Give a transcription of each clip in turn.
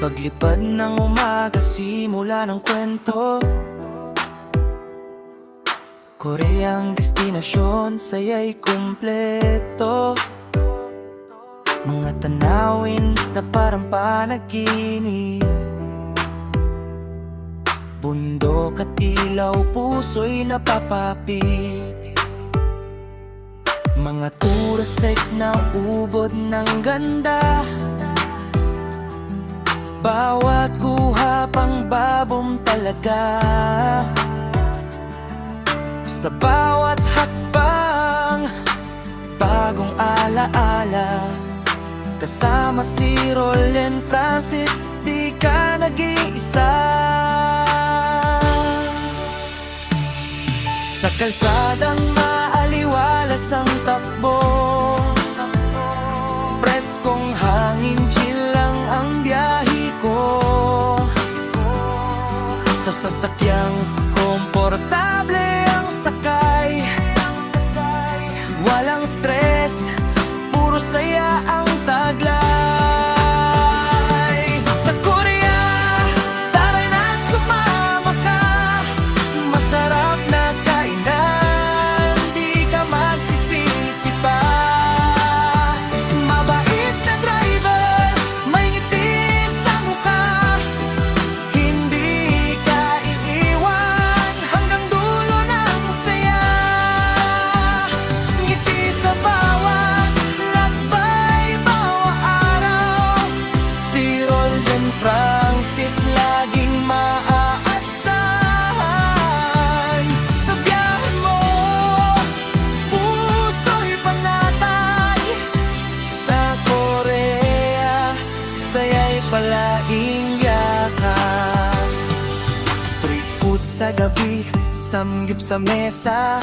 Paglipad ng umaga, simula ng kwento. Korea ang destinasyon, saya'y kumpleto. Mga tanawin na parang panaginip. Bundok at ilaw, puso'y napapapit. Mga turasek na ubod ng ganda. Bawat guha pang babong talaga. Sa bawat hakbang, bagong alaala. Kasama si Roland Francis, di ka nag-iisa. Sa kalsadang maaliwalas ang takbo, preskong hangin, chill lang ang biyahe ko. Sa sasakyang komportable ang sakay, walang stress, puro saya ang taglay. Sa Korea, tara na't sumama ka. Masarap na kainan, di ka magsisisi pa. Mabait na driver, may ngiti sa mukha. Hindi ka iiwan hanggang dulo ng saya. Ngiti sa bawat lakbay, bawat araw. Si Roland Francis laging maaasahan. Sa biyahe mo, puso'y panatag. Sa Korea, saya'y palaging yakap. Street food sa gabi, samgyup sa mesa.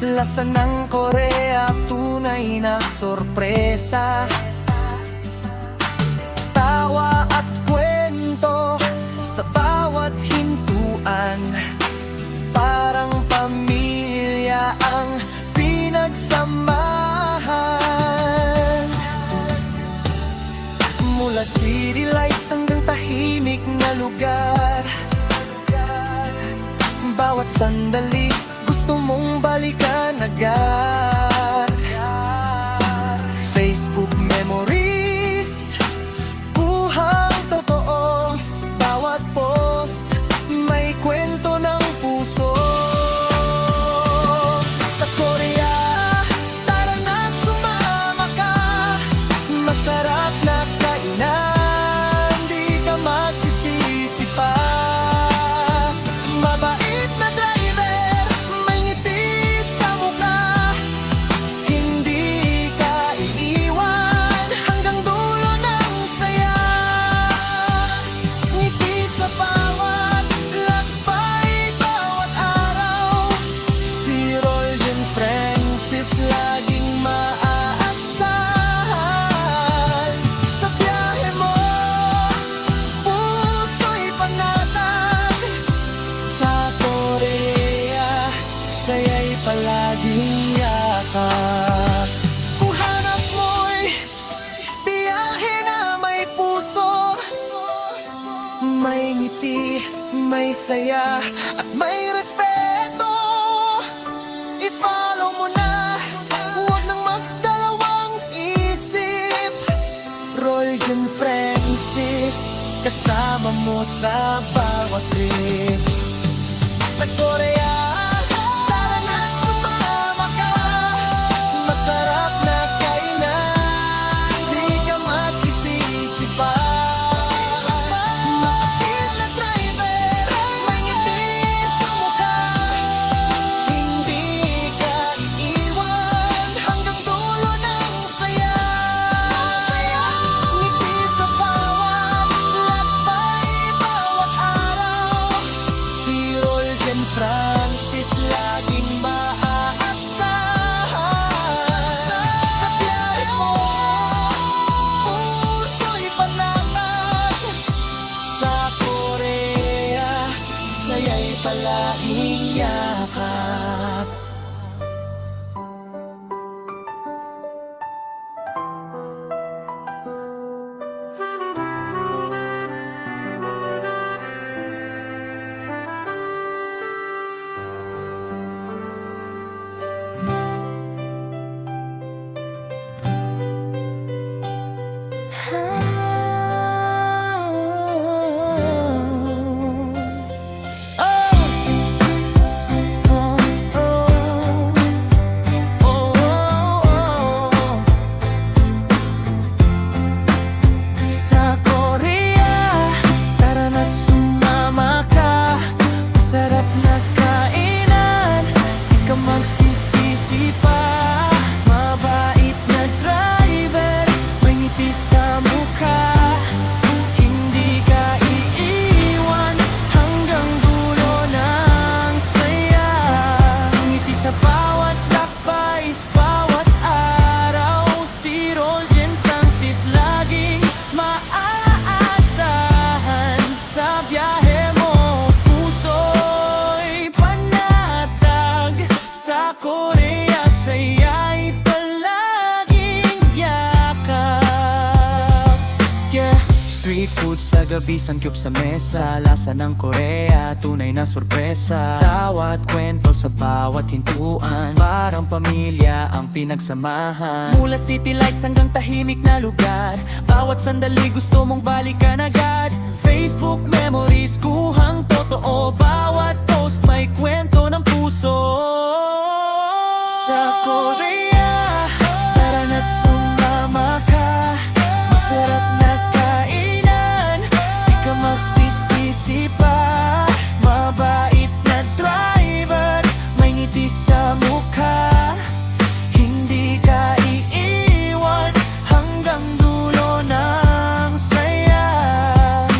Lasa ng Korea, tunay na sorpresa. Tawa at kwento sa bawat hintuan. Parang pamilya ang pinagsamahan. Mula city lights hanggang tahimik na lugar. Bawat sandali gusto mong balikan agad. Facebook memories, buhang totoo. Bawat post may kwento ng puso. Sa Korea, tara na't sumama ka. Masarap na kainan, di ka magsisisi pa. Mabait na driver, may ngiti sa mukha. Hindi ka iiwan hanggang dulo ng saya. Ngiti sa bawat lakbay, bawat araw. Si Roland Francis laging maaasahan. Sa biyahe mo, puso'y panatag. Sa Korea, saya'y palaging yakap. Kung hanap mo'y biyahe na may puso, may ngiti, may saya, at may respeto. I-follow mo na, huwag nang magdalawang isip. Roland Francis, kasama mo sa bawat trip. Sa Korea, tara na't sumama ka. Masarap na kainan, di ka magsisisi pa. Mabait na driver, may ngiti sa mukha. Hindi ka iiwan hanggang dulo ng saya. Ngiti sa bawat lakbay, bawat araw. Si Roland Francis laging maaasahan. Sa biyahe mo, puso'y panatag. Sa Korea, saya'y palaging yakap. gabi sangyup sa mesa, lasa ng Korea, tunay na sorpresa. Bawat kwento sa bawat hintuan, parang pamilya ang pinagsamahan. Mula city lights hanggang tahimik na lugar, bawat sandali gusto mong balikan agad. Facebook memories, kuhang totoo, bawat post may kwento ng puso. Sa Korea, tara na't sumama ka. Masarap na kainan, di ka magsisisi pa. Mabait na driver, may ngiti sa mukha. Hindi ka iiwan hanggang dulo ng saya.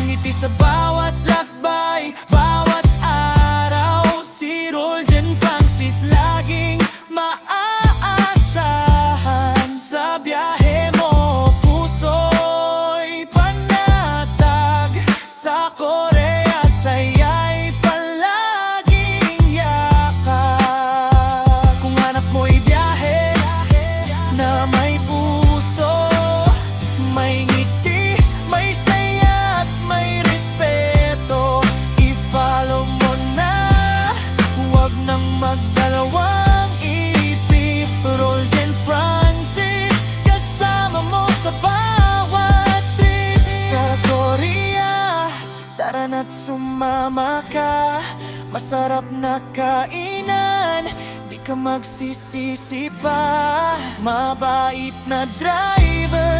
Ngiti sa bawat lakbay, bawat araw. Si Roljen Francis laging maaasahan. Sa biyahe mo, puso'y panatag. Sa Korea, saya'y palaging yakap. Kung hanap mo'y biyahe na may puso, may ngiti, may saya at may respeto, i-follow mo na, huwag nang magdalawang isip. Roljen Francis, kasama mo sa bawat trip. Sa Korea, tara na't sumama ka. Masarap na kainan, di ka magsisisi pa. Mabait na driver,